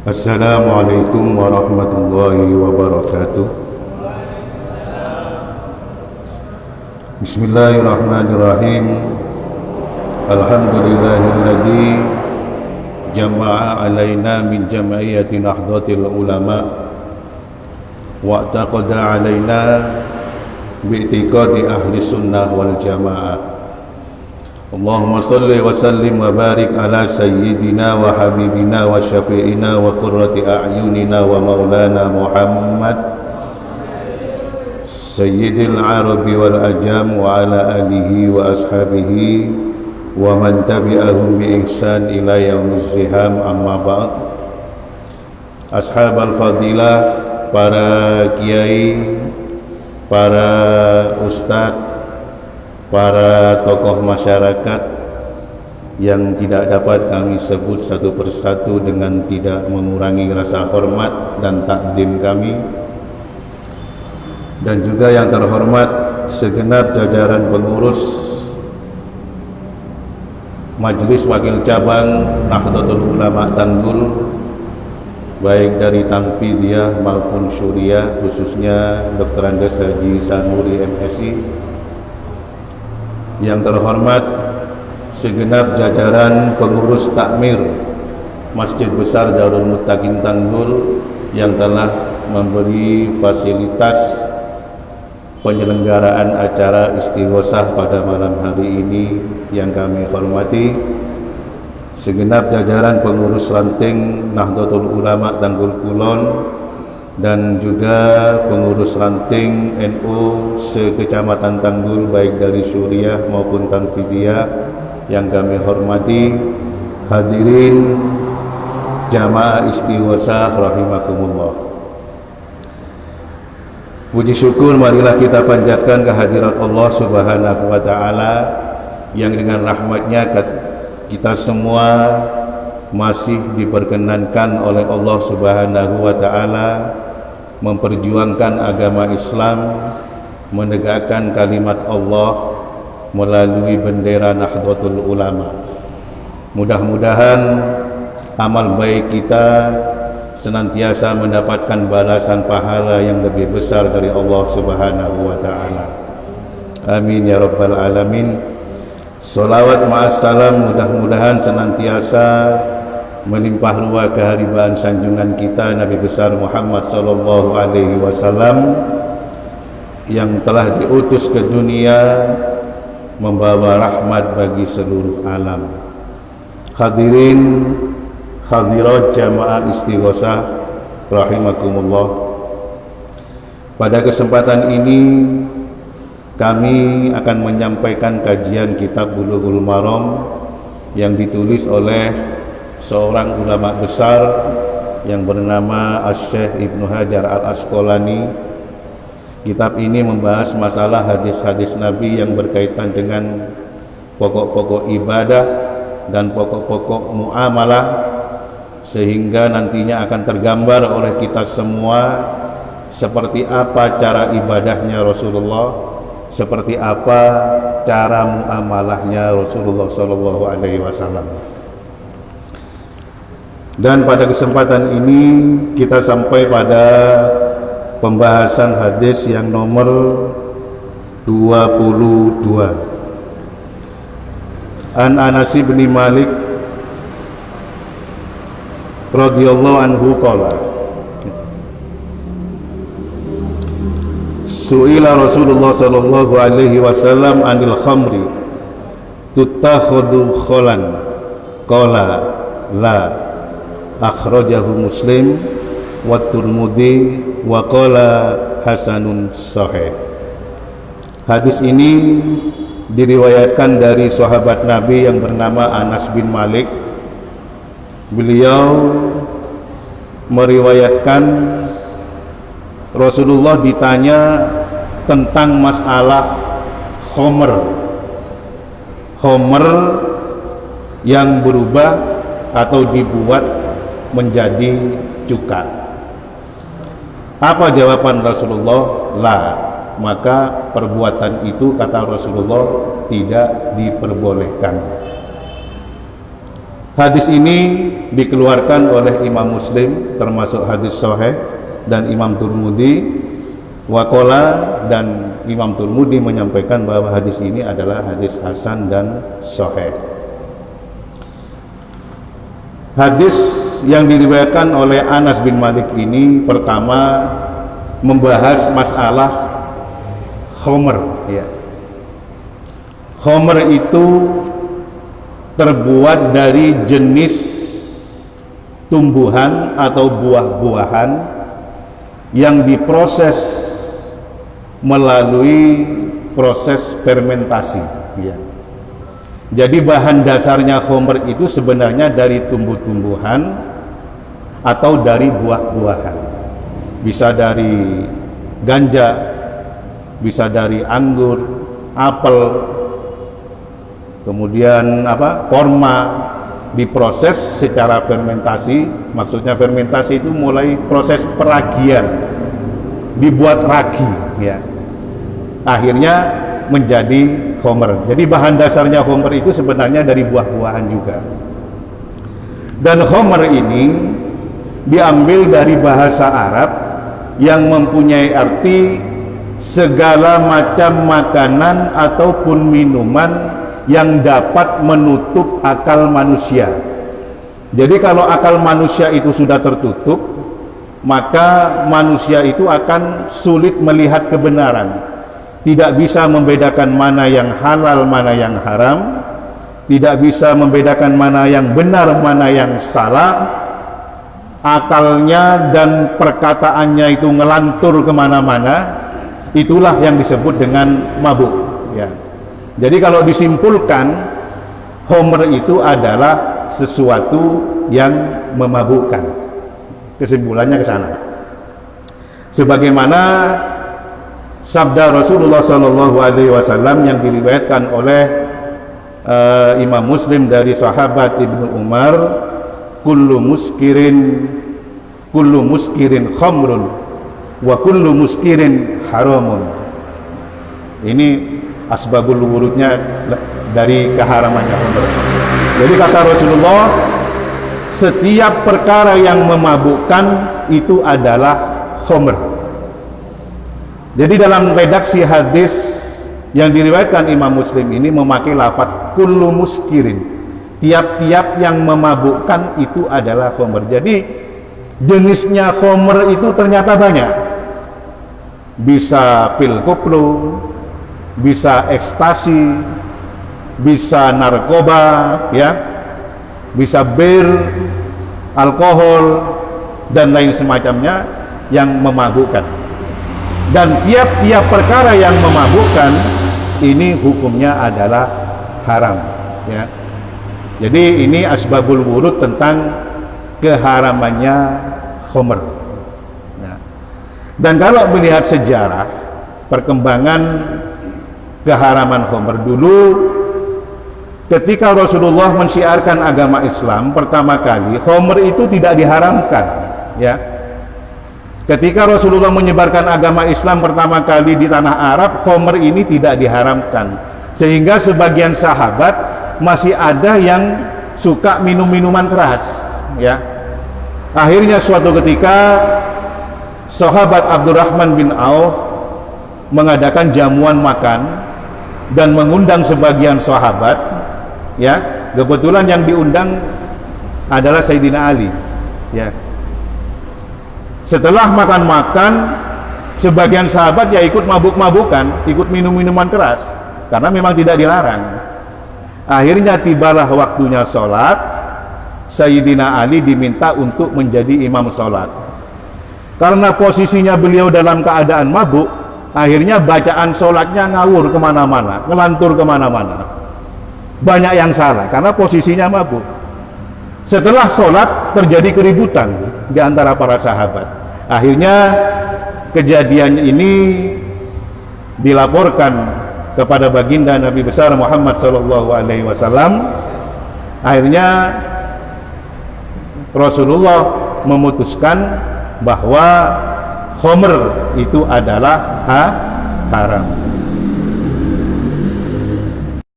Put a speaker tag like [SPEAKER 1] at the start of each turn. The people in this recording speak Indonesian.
[SPEAKER 1] Assalamualaikum warahmatullahi wabarakatuh. Bismillahirrahmanirrahim. Alhamdulillahilladzi jama'a alaina min jam'iyyati nahdlatil ulama wa taqada alaina bi'tiqadi ahli sunnah wal jamaah. Allahumma salli wa sallim wa barik ala sayyidina wa habibina wa syafi'ina wa qurrati a'yunina wa maulana Muhammad sayyidil arabi wal ajam wa ala alihi wa ashabihi wa man tabi'ahum bi ihsan ila yaumiz ziham, amma ba'd. Ashabal fadilah, para kiai, para ustadz, para tokoh masyarakat yang tidak dapat kami sebut satu persatu dengan tidak mengurangi rasa hormat dan takdim kami, dan juga yang terhormat segenap jajaran pengurus Majelis Wakil Cabang Nahdlatul Ulama Tanggul, baik dari Tanfidiyah maupun Syuriah, khususnya Dr. Andes Haji Sanuri MSI. Yang terhormat segenap jajaran pengurus takmir Masjid Besar Darul Muttaqin Tanggul yang telah memberi fasilitas penyelenggaraan acara istighosah pada malam hari ini yang kami hormati. Segenap jajaran pengurus ranting Nahdlatul Ulama Tanggul Kulon dan juga pengurus ranting NU sekecamatan Tanggul, baik dari Suriah maupun Tanfidiyah yang kami hormati. Hadirin jamaah istighosah rahimakumullah. Puji syukur marilah kita panjatkan kehadirat Allah Subhanahu wa taala yang dengan rahmatnya kita semua masih diperkenankan oleh Allah Subhanahu wa taala memperjuangkan agama Islam, menegakkan kalimat Allah melalui bendera Nahdlatul Ulama. Mudah-mudahan amal baik kita senantiasa mendapatkan balasan pahala yang lebih besar dari Allah Subhanahu wa taala. Amin ya rabbal alamin. Salawat ma'assalam mudah-mudahan senantiasa melimpah ruah keharibaan sanjungan kita Nabi besar Muhammad sallallahu alaihi wasallam yang telah diutus ke dunia membawa rahmat bagi seluruh alam. Hadirin hadirat jamaah istighosah rahimakumullah. Pada kesempatan ini kami akan menyampaikan kajian kitab Bulughul Maram yang ditulis oleh seorang ulama besar yang bernama Asy-Syaikh Ibnu Hajar Al-Asqalani. Kitab ini membahas masalah hadis-hadis Nabi yang berkaitan dengan pokok-pokok ibadah dan pokok-pokok muamalah, sehingga nantinya akan tergambar oleh kita semua seperti apa cara ibadahnya Rasulullah, seperti apa cara muamalahnya Rasulullah sallallahu alaihi wasallam. Dan pada kesempatan ini kita sampai pada pembahasan hadis yang nomor 22. An Anas bin Malik radhiyallahu anhu qala Su'ila Rasulullah sallallahu alaihi wasallam anil khamri tuttakhadhu kholan qala la, akhrajahu Muslim wa Tirmidzi wa qala hasanun sahih. Hadis ini diriwayatkan dari sahabat Nabi yang bernama Anas bin Malik. Beliau meriwayatkan Rasulullah ditanya tentang masalah khomer yang berubah atau dibuat menjadi cuka. Apa jawaban Rasulullah? La, maka perbuatan itu, kata Rasulullah, tidak diperbolehkan. Hadis ini dikeluarkan oleh Imam Muslim termasuk hadis sahih, dan Imam Tirmidzi waqala, dan Imam Tirmidzi menyampaikan bahwa hadis ini adalah hadis hasan dan sahih. Hadis yang diriwayatkan oleh Anas bin Malik ini pertama membahas masalah khomer, ya. Khomer itu terbuat dari jenis tumbuhan atau buah-buahan yang diproses melalui proses fermentasi, ya. Jadi bahan dasarnya khomer itu sebenarnya dari tumbuh-tumbuhan atau dari buah-buahan. Bisa dari ganja, bisa dari anggur, apel, kemudian korma, diproses secara fermentasi. Maksudnya fermentasi itu mulai proses peragian, dibuat ragi, ya. Akhirnya menjadi khomer. Jadi bahan dasarnya khomer itu sebenarnya dari buah-buahan juga. Dan khomer ini diambil dari bahasa Arab yang mempunyai arti segala macam makanan ataupun minuman yang dapat menutup akal manusia. Jadi kalau akal manusia itu sudah tertutup, maka manusia itu akan sulit melihat kebenaran, tidak bisa membedakan mana yang halal, mana yang haram, tidak bisa membedakan mana yang benar, mana yang salah. Akalnya dan perkataannya itu ngelantur kemana-mana. Itulah yang disebut dengan mabuk, ya. Jadi kalau disimpulkan, khomer itu adalah sesuatu yang memabukkan. Kesimpulannya ke sana. Sebagaimana sabda Rasulullah SAW yang diriwayatkan oleh Imam Muslim dari sahabat Ibnu Umar, kullu muskirin khamrun wa kullu muskirin haramun. Ini asbabul wurudnya dari keharamannya khamr. Jadi kata Rasulullah, setiap perkara yang memabukkan itu adalah khamr. Jadi dalam redaksi hadis yang diriwayatkan Imam Muslim ini memakai lafaz kullu muskirin, tiap-tiap yang memabukkan itu adalah khamr. Jadi jenisnya khamr itu ternyata banyak. Bisa pil koplo, bisa ekstasi, bisa narkoba, ya, bisa bir, alkohol, dan lain semacamnya yang memabukkan. Dan tiap-tiap perkara yang memabukkan ini hukumnya adalah haram, ya. Jadi ini asbabul wurud tentang keharamannya khomer, ya. Dan kalau melihat sejarah perkembangan keharaman khomer dulu, ketika Rasulullah mensyiarkan agama Islam pertama kali, khomer itu tidak diharamkan, ya. Ketika Rasulullah menyebarkan agama Islam pertama kali di tanah Arab, khomer ini tidak diharamkan, sehingga sebagian sahabat masih ada yang suka minum minuman keras, ya. Akhirnya suatu ketika sahabat Abdurrahman bin Auf mengadakan jamuan makan dan mengundang sebagian sahabat, ya. Kebetulan yang diundang adalah Sayyidina Ali, ya. Setelah makan-makan, sebagian sahabat ya ikut mabuk-mabukan, ikut minum minuman keras, karena memang tidak dilarang. Akhirnya tibalah waktunya sholat, Sayyidina Ali diminta untuk menjadi imam sholat. Karena posisinya beliau dalam keadaan mabuk, akhirnya bacaan sholatnya ngawur kemana-mana, ngelantur kemana-mana. Banyak yang salah karena posisinya mabuk. Setelah sholat terjadi keributan di antara para sahabat. Akhirnya kejadian ini dilaporkan kepada baginda Nabi besar Muhammad SAW. Akhirnya Rasulullah memutuskan bahwa khomer itu adalah haram.